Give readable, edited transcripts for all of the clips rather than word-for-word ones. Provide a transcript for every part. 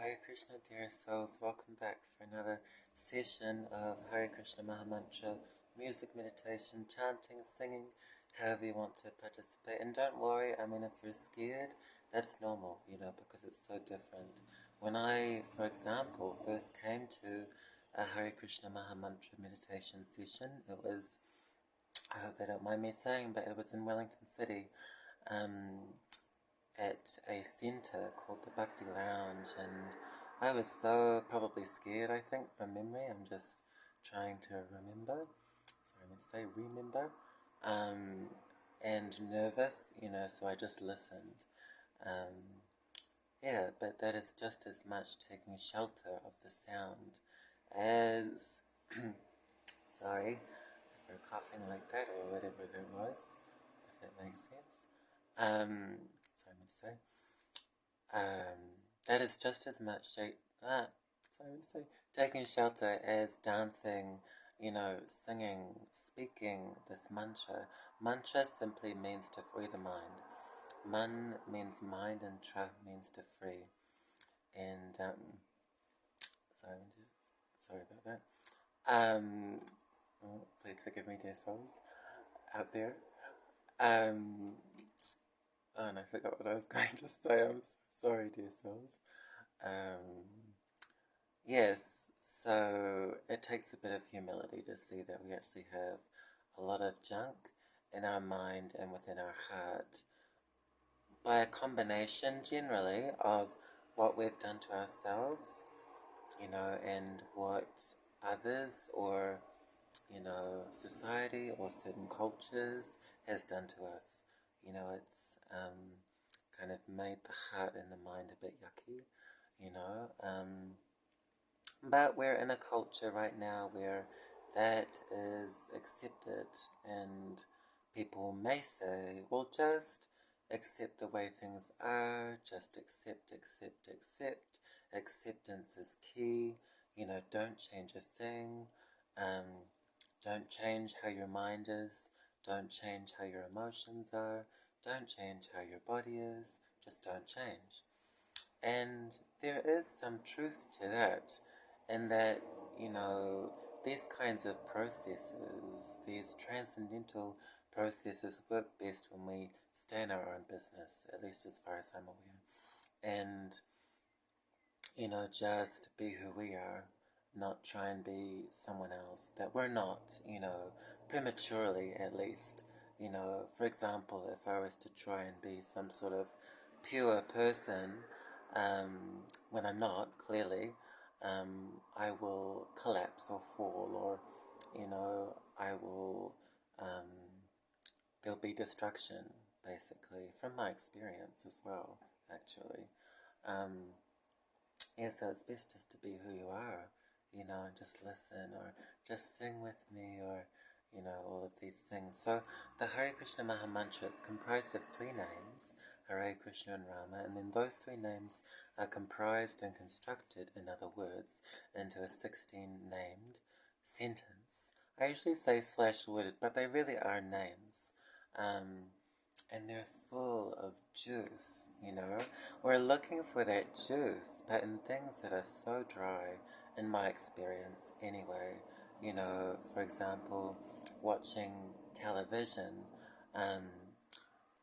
Hare Krishna, dear souls. Welcome back for another session of Hare Krishna Maha Mantra, music meditation, chanting, singing, however you want to participate. And don't worry, if you're scared, that's normal, because it's so different. When I, for example, first came to a Hare Krishna Maha Mantra meditation session, it was, I hope they don't mind me saying, but it was in Wellington City. At a centre called the Bhakti Lounge, and I was so probably scared, I think, from memory. I'm just trying to remember. Sorry, I meant to say remember. And nervous, so I just listened. Yeah, but that is just as much taking shelter of the sound as, sorry, if you're coughing like that or whatever there was, if that makes sense. Sorry, I meant to say. That is just as much taking shelter as dancing, singing, speaking this mantra. Mantra simply means to free the mind. Man means mind and tra means to free. And, sorry about that. Please forgive me, dear souls out there. Oh, and I forgot what I was going to say. I'm so sorry, dear souls. Yes, so it takes a bit of humility to see that we actually have a lot of junk in our mind and within our heart by a combination, generally, of what we've done to ourselves, and what others or, society or certain cultures has done to us. It's kind of made the heart and the mind a bit yucky, but we're in a culture right now where that is accepted, and people may say, well, just accept the way things are, just accept. Acceptance is key, don't change a thing, don't change how your mind is, don't change how your emotions are, don't change how your body is, just don't change. And there is some truth to that, in that, these kinds of processes, these transcendental processes work best when we stay in our own business, at least as far as I'm aware. And, just be who we are, not try and be someone else that we're not, prematurely at least. For example, if I was to try and be some sort of pure person, when I'm not, clearly, I will collapse or fall, or, I will, there'll be destruction, basically, from my experience as well, actually. Yeah, so it's best just to be who you are, and just listen, or just sing with me, or, all of these things. So the Hare Krishna Maha Mantra is comprised of 3 names, Hare Krishna and Rama, and then those 3 names are comprised and constructed, in other words, into a 16-named sentence. I usually say /worded, but they really are names. And they're full of juice, We're looking for that juice, but in things that are so dry, in my experience anyway, for example, watching television,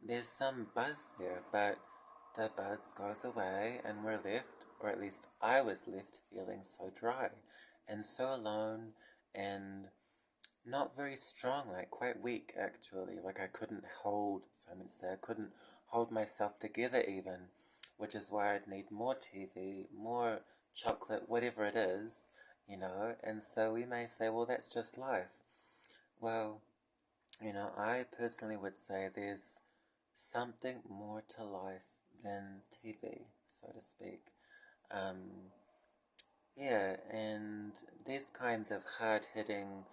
there's some buzz there, but the buzz goes away and we're left, or at least I was left, feeling so dry and so alone and not very strong, like quite weak actually, like I couldn't hold, I couldn't hold myself together even, which is why I'd need more TV, more chocolate, whatever it is, and so we may say, well, that's just life. Well, I personally would say there's something more to life than TV, so to speak. Yeah, and these kinds of hard-hitting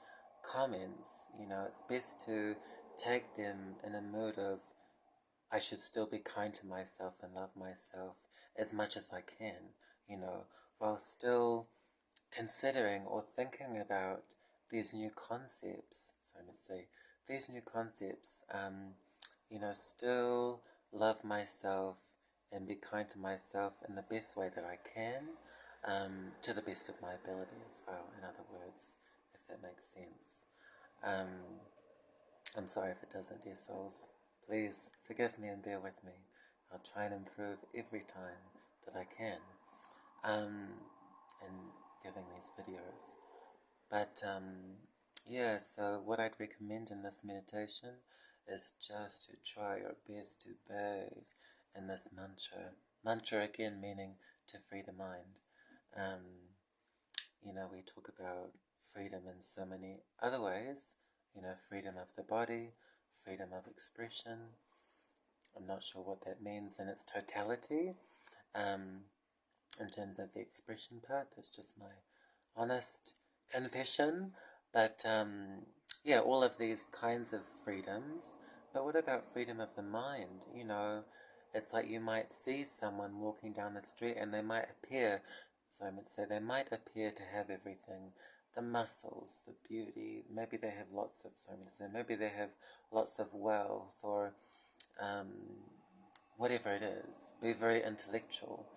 comments, it's best to take them in a mood of, I should still be kind to myself and love myself as much as I can, while still considering or thinking about these new concepts, so to say, these new concepts, still love myself and be kind to myself in the best way that I can, to the best of my ability as well, in other words, if that makes sense. I'm sorry if it doesn't, dear souls. Please forgive me and bear with me. I'll try and improve every time that I can in giving these videos. But yeah, so what I'd recommend in this meditation is just to try your best to bathe in this mantra. Mantra again meaning to free the mind. We talk about freedom in so many other ways. Freedom of the body, freedom of expression. I'm not sure what that means in its totality. In terms of the expression part, that's just my honest confession. But yeah, all of these kinds of freedoms. But what about freedom of the mind? It's like you might see someone walking down the street and they might appear, so I would say they might appear to have everything, the muscles, the beauty, maybe they have lots of, maybe they have lots of wealth or whatever it is, be very intellectual.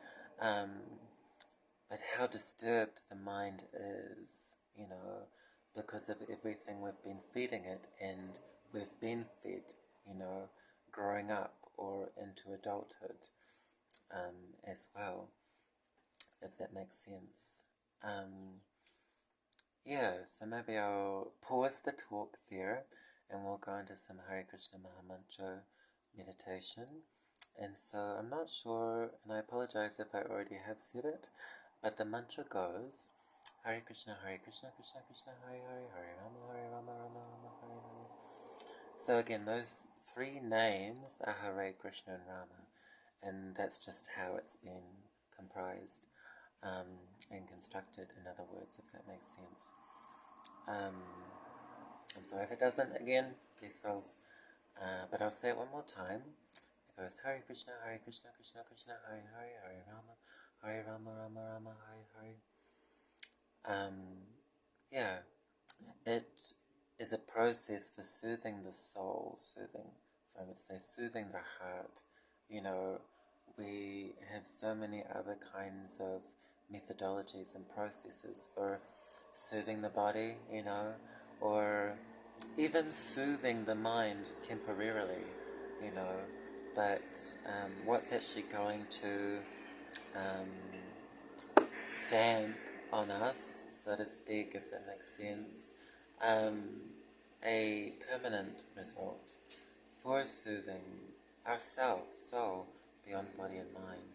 But how disturbed the mind is, because of everything we've been feeding it, and we've been fed, growing up or into adulthood as well, if that makes sense. Yeah, so maybe I'll pause the talk there and we'll go into some Hare Krishna Maha Mantra meditation. And so I'm not sure, and I apologize if I already have said it, but the mantra goes, Hare Krishna, Krishna Krishna, Hare Hare, Hare Rama, Hare Rama, Rama Rama, Hare Hare. So again, those three names are Hare Krishna and Rama, and that's just how it's been comprised and constructed, in other words, if that makes sense. I'm sorry if it doesn't, again, please souls, but I'll say it one more time. It goes Hare Krishna, Krishna Krishna, Hare Hare, Hare Rama, Hare Rama, Rama Rama, Hare Hare. Yeah, it is a process for soothing the soul, soothing the heart. We have so many other kinds of methodologies and processes for soothing the body, or even soothing the mind temporarily, but what's actually going to stamp on us, so to speak, if that makes sense, a permanent result for soothing ourselves, soul, beyond body and mind.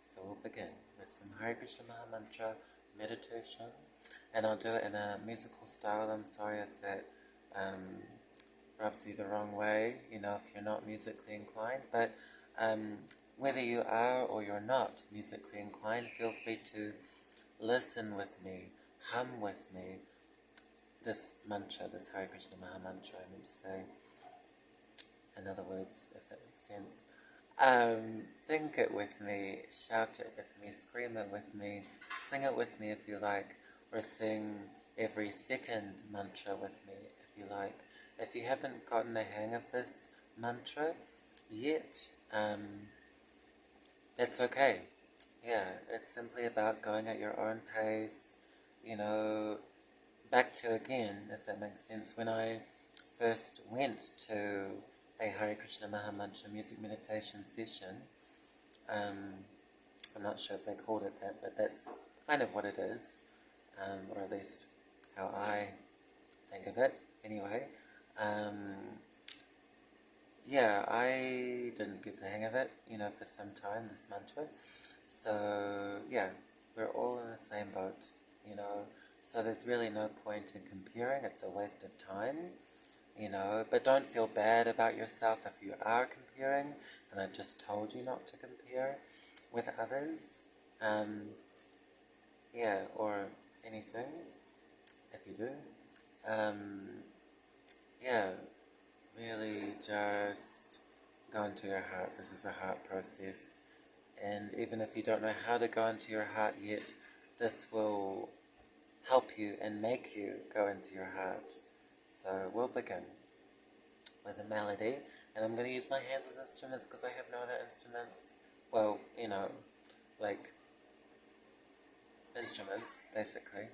So we'll begin with some Hare Krishna Maha Mantra meditation, and I'll do it in a musical style. I'm sorry if that rubs you the wrong way, if you're not musically inclined, but whether you are or you're not musically inclined, feel free to listen with me, hum with me, this mantra, this Hare Krishna Maha Mantra, I mean to say, in other words, if that makes sense. Think it with me, shout it with me, scream it with me, sing it with me if you like, or sing every second mantra with me if you like. If you haven't gotten the hang of this mantra yet, that's okay. Yeah, it's simply about going at your own pace, back to again, if that makes sense. When I first went to a Hare Krishna Maha Mantra music meditation session, I'm not sure if they called it that, but that's kind of what it is, or at least how I think of it, anyway. Yeah, I didn't get the hang of it, for some time, this mantra. So, yeah, we're all in the same boat, so there's really no point in comparing. It's a waste of time, but don't feel bad about yourself if you are comparing, and I've just told you not to compare with others, yeah, or anything, if you do. Yeah, really just go into your heart. This is a heart process, and even if you don't know how to go into your heart yet, this will help you and make you go into your heart. So we'll begin with a melody, And I'm going to use my hands as instruments because I have no other instruments. Well, like instruments, basically.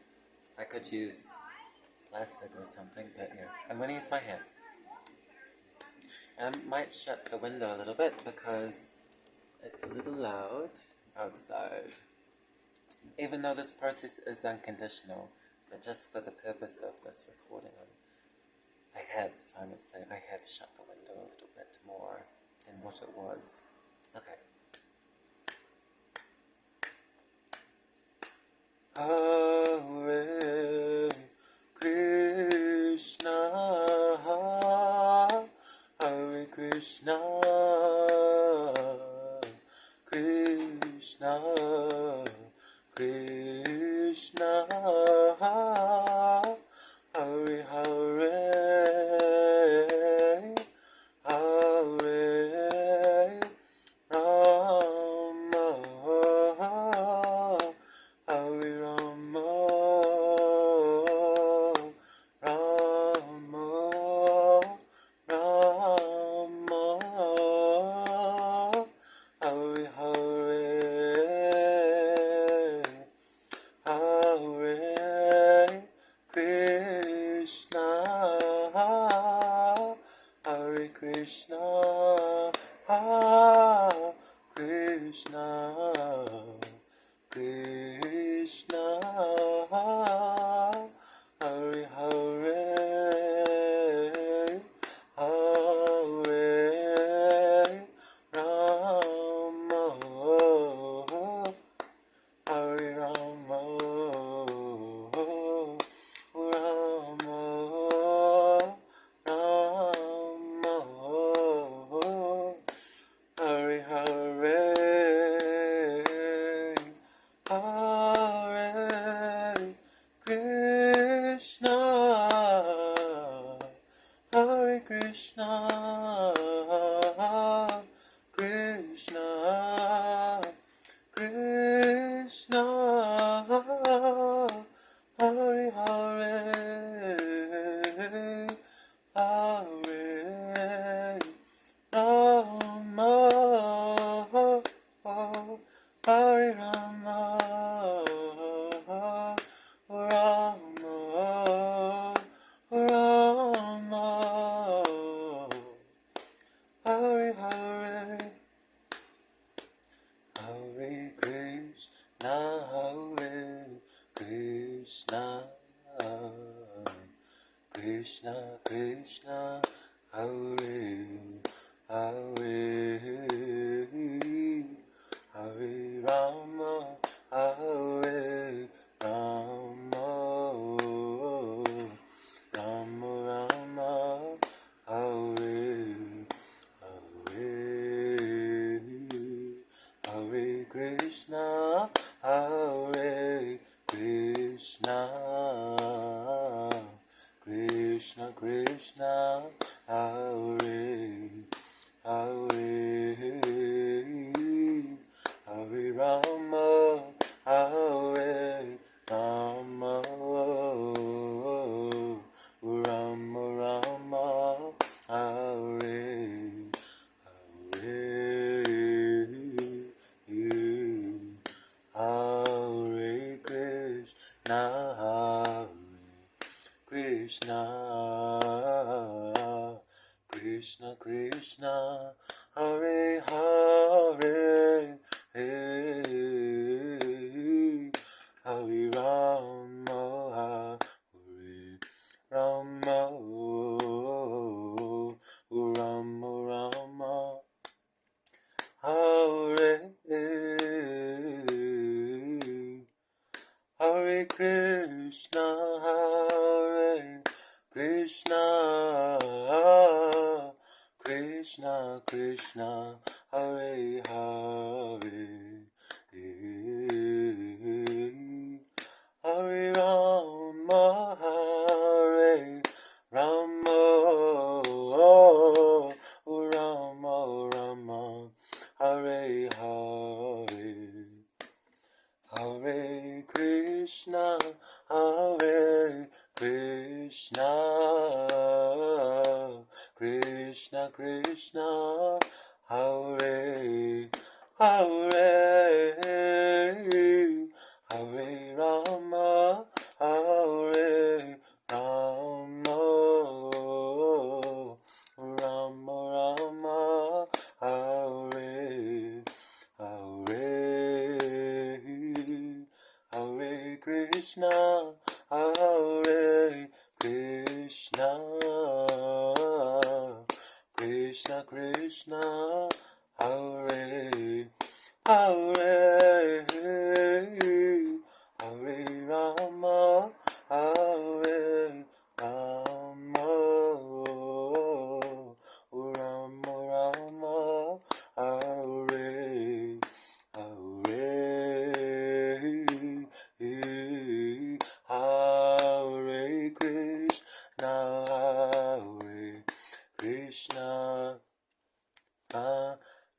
I could use plastic or something, but yeah, I'm going to use my hands. And I might shut the window a little bit because it's a little loud outside. Even though this process is unconditional, but just for the purpose of this recording, I would say I have shut the window a little bit more than what it was. Okay. Hare Krishna, Hare Krishna, Krishna, Krishna, Hare Hare, Hare Rama, Hare Rama, Rama, Rama, Hare Hare, Hare Krishna, Hare Krishna, Hare Krishna, Krishna, Hare Hare, Hare Rama, Hare Rama, Rama, Rama, Hare Hare, Hare Krishna, Hare Krishna, Krishna, Krishna, Hare Hare, Hare Rama, Hare Rama, Rama, Rama, Hare Hare, Hare Krishna, Hare Krishna, Krishna Krishna, Hare Hare, Hare Rama, Hare Rama, Rama Rama, Hare Hare, Hare Krishna, Hare Krishna, Krishna Krishna, Hare Hare, Hare Rama, Hare Rama, Rama Rama, Hare Hare Krishna, Krishna, Krishna Krishna, Hare Hare, Hare Rama, Hare Rama, Rama Rama, Hare Hare Krishna, Hare Krishna, Krishna Krishna, Hare Hare, Hare Rama, Hare Rama, Rama Rama, Hare Hare, Hare Krishna, Hare Krishna, Krishna Krishna, Hare Hare, Hare Rama, Hare Rama, Rama Rama, Hare Hare, Hare Krishna, Hare Krishna, Krishna Krishna, Hare Hare, Hare Rama, Hare Rama, Rama Rama, Hare Hare, Hare Krishna, Hare Krishna,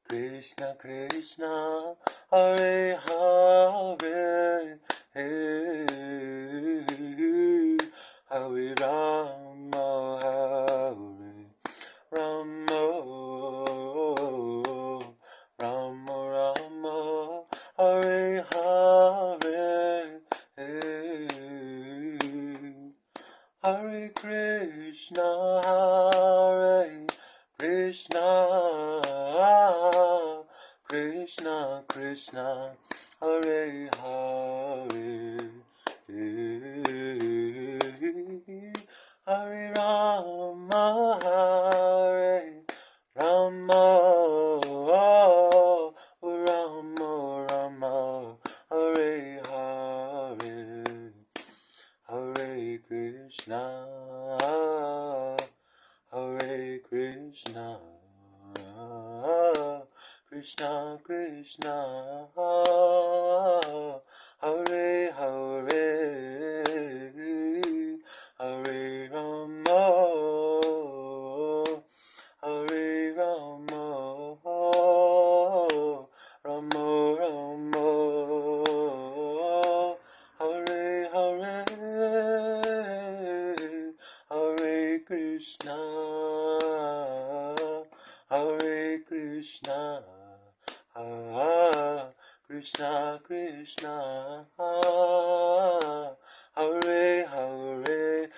Krishna Krishna, Hare Hare, Hare Rama, Hare Rama, Rama Rama, Hare Hare, Hare Krishna, Hare Krishna, Krishna Krishna, Hare Hare, Hare Rama, Hare Rama, Rama Rama, Hare Hare, Hare Krishna, Hare Krishna, Krishna Krishna, Hare Hare, Hare Rama, Hare Rama, Rama Rama, Hare Hare, Hare Krishna, Hare Krishna, Krishna Krishna, Hare Hare,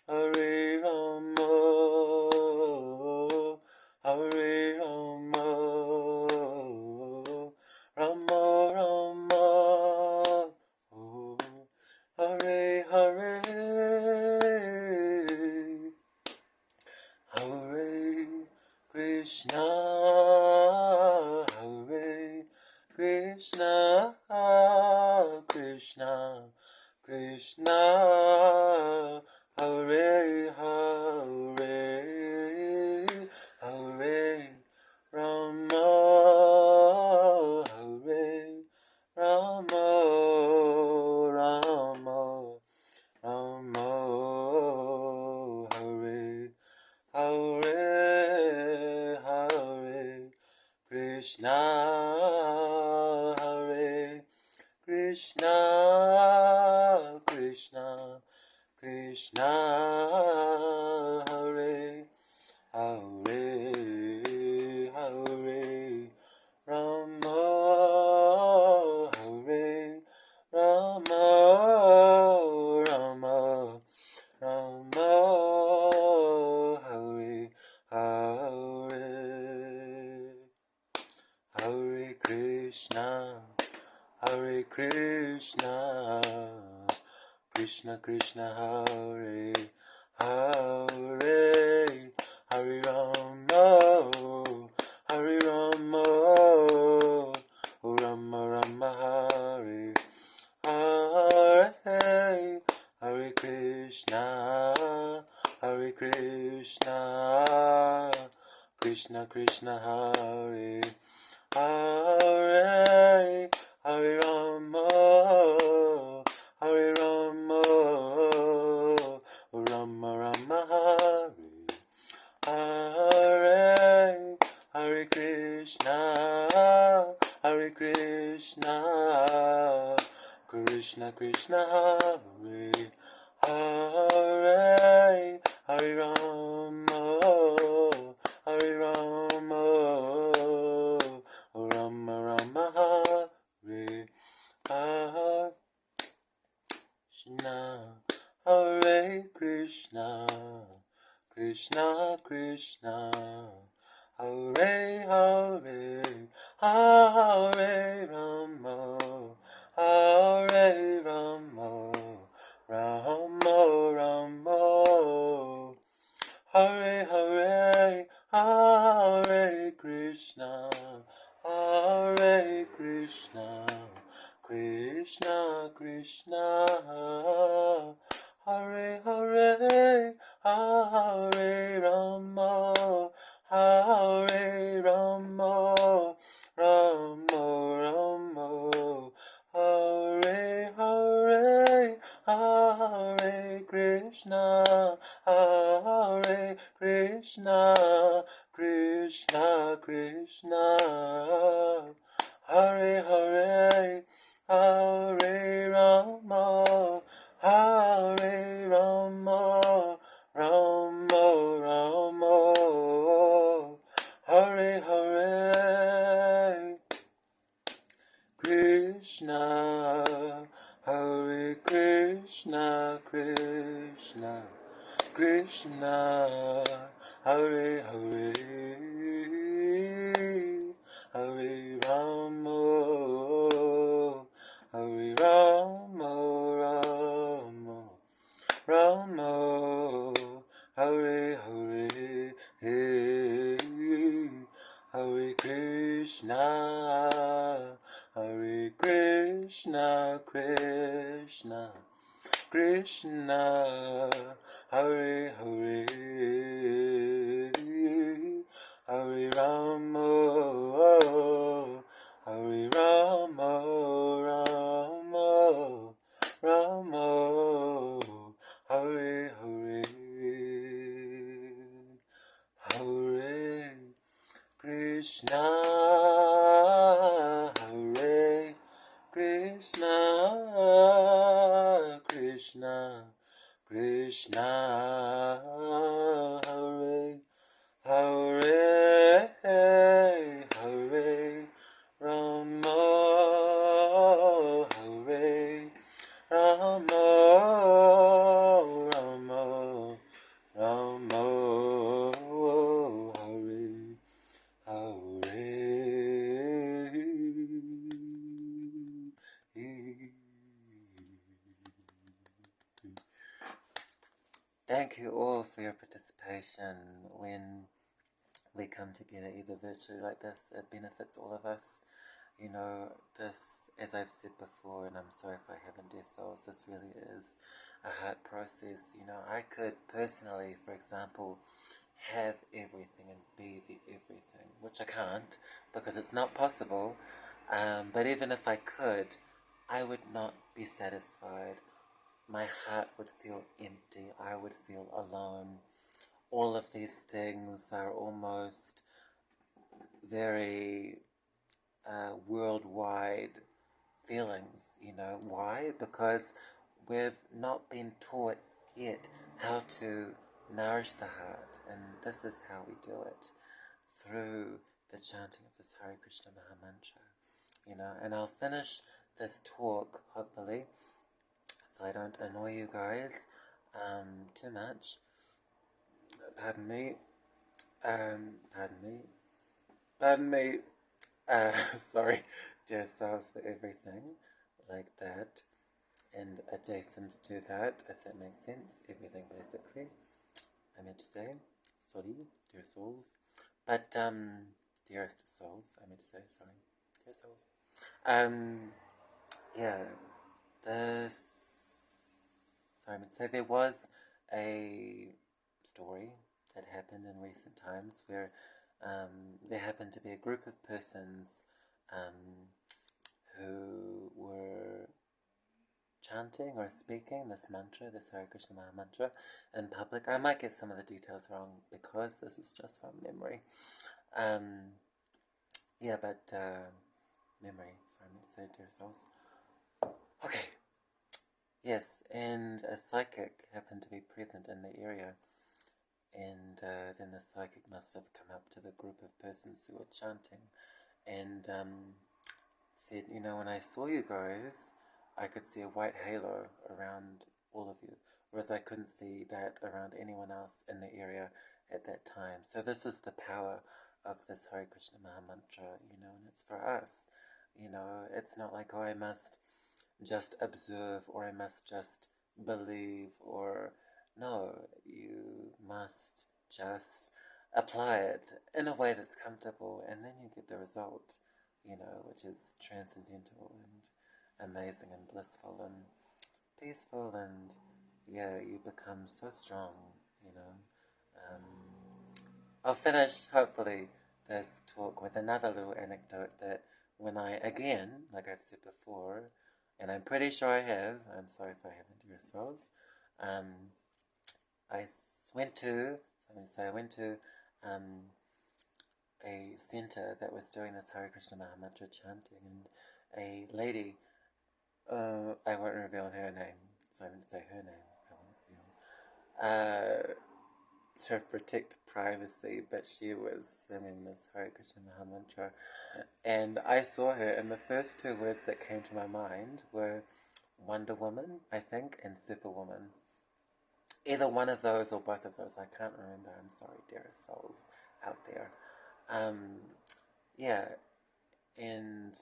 Hare Rama, Hare Rama, Rama Rama, Hare Hare, Hare Krishna, Hare Krishna, Krishna Krishna, Hare Hare, Hare Rama, Hare Rama, Rama Rama, Hare Hare, Hare Krishna, Hare Krishna, Krishna Krishna, Hare Hare, Hare Rama, Hare Rama, Rama Rama, Hare Hare, Hare Krishna, Hare Krishna, Krishna Krishna, Hare Hare, Hare Rama, Hare Rama, Rama Rama, Hare Hare, Hare Krishna, Hare Krishna, Krishna Krishna, Hare Hare, Hare Rama, Hare Rama, Rama Rama, Hare Hare Krishna, Hare Krishna, Krishna Krishna, Hare Hare, Hare Rama, Krishna, Krishna Krishna, Hare Hare, Hare Rama, Hare Rama, Rama Rama, Hare Hare, Hare Krishna, Hare Krishna, Krishna Krishna, Hare Hare, Hare Rama, Hare Rama, Rama Rama, Hare Hare, Hare Krishna, Hare Krishna, Krishna Krishna, Hare Hare, Hare Rama, Hare Rama, Rama Rama, Hare Hare, Krishna, Hare Krishna, Krishna, Krishna, Hare Hare, Hare Rama, Hare Rama, Rama, Rama, Hare Hare, Hare Krishna, Hare Krishna, Krishna, Krishna, Hare Hare, Hare Rama, Hare Rama, Rama, Rama, Hare Hare, Hare Krishna, Hare Krishna, Krishna, Krishna, Hare Hare, Hare Rama, Hare Rama, Rama, Rama, Hare Hare. Thank you all for your participation. When we come together either virtually like this, it benefits all of us. You know, this, as I've said before, and I'm sorry if I haven't, dear souls, this really is a hard process. You know, I could personally, for example, have everything and be the everything, which I can't because it's not possible. But even if I could, I would not be satisfied. My heart would feel empty. I would feel alone. All of these things are almost very worldwide feelings, you know. Why? Because we've not been taught yet how to nourish the heart, and this is how we do it, through the chanting of this Hare Krishna Maha Mantra, you know. And I'll finish this talk, hopefully, so I don't annoy you guys too much. Pardon me, pardon me, sorry, dear souls, for everything like that, and adjacent to that, if that makes sense, everything basically, I meant to say, sorry, dear souls, but, dearest souls, I meant to say, sorry, dear souls, yeah, sorry, I meant to say, there was a story that happened in recent times where there happened to be a group of persons who were chanting or speaking this mantra, this Hare Krishna Maha Mantra, in public. I might get some of the details wrong because this is just from memory. Yeah, but memory, sorry, I meant to say, dear souls. Okay. Yes, and a psychic happened to be present in the area. And then the psychic must have come up to the group of persons who were chanting and said, you know, when I saw you guys, I could see a white halo around all of you. whereas I couldn't see that around anyone else in the area at that time. So this is the power of this Hare Krishna Maha Mantra, and it's for us. It's not like, oh, I must just observe or I must just believe or no, you must just apply it in a way that's comfortable, and then you get the result, which is transcendental and amazing and blissful and peaceful, and yeah, you become so strong, you know. Um, I'll finish, hopefully, this talk with another little anecdote that when I, again, like I've said before, and I'm pretty sure I have, I'm sorry if I haven't yourselves, I went to, um, a center that was doing this Hare Krishna Maha Mantra chanting, and a lady, I won't reveal her name, so I won't say her name, I won't reveal, to protect privacy, but she was singing this Hare Krishna Maha Mantra, and I saw her, and the first two words that came to my mind were Wonder Woman, I think, and Superwoman. Either one of those or both of those, I can't remember, I'm sorry, dearest souls out there. Yeah, and,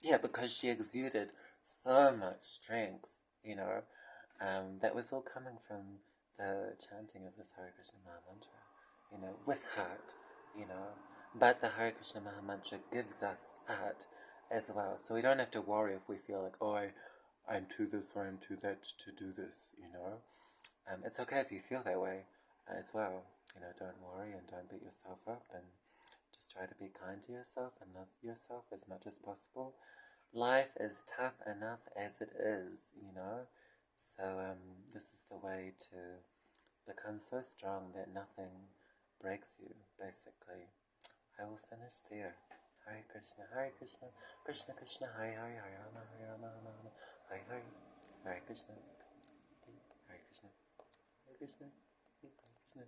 yeah, because she exuded so much strength, that was all coming from the chanting of this Hare Krishna Maha Mantra, with heart, you know. But the Hare Krishna Maha Mantra gives us heart as well, so we don't have to worry if we feel like, oh, I'm too this or I'm too that to do this, It's okay if you feel that way as well, don't worry and don't beat yourself up, and just try to be kind to yourself and love yourself as much as possible. Life is tough enough as it is, so this is the way to become so strong that nothing breaks you, basically. I will finish there. Hare Krishna, Krishna Krishna, Hare Hare, Hare Rama, Hare Rama, Rama Rama, Hare Hare, Hare Krishna, Hare Krishna, Hare Krishna, Hare Krishna.